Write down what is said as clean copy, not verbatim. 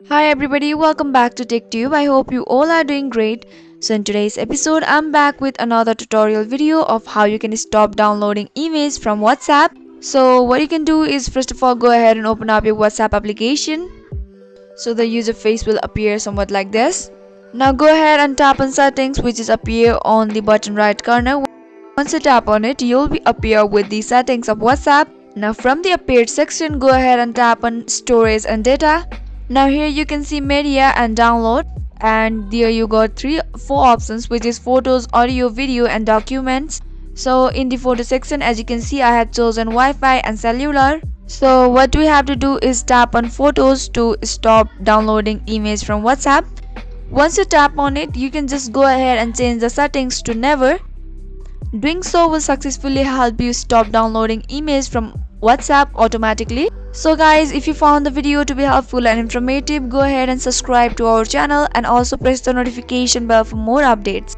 Hi everybody, welcome back to TechTube. I hope you all are doing great. So in today's episode, I'm back with another tutorial video of how you can stop downloading emails from WhatsApp. So what you can do is first of all go ahead and open up your WhatsApp application. So the user face will appear somewhat like this. Now go ahead and tap on settings, which is appear on the bottom right corner. Once you tap on it, you'll be appear with the settings of WhatsApp. Now from the appeared section, go ahead and tap on storage and data. Now here you can see media and download, and there you got four options, which is photos, audio, video and documents. So in the photo section, as you can see, I have chosen Wi-Fi and cellular. So what we have to do is tap on photos to stop downloading images from WhatsApp. Once you tap on it, you can just go ahead and change the settings to never. Doing so will successfully help you stop downloading emails from WhatsApp automatically. So guys, if you found the video to be helpful and informative, go ahead and subscribe to our channel and also press the notification bell for more updates.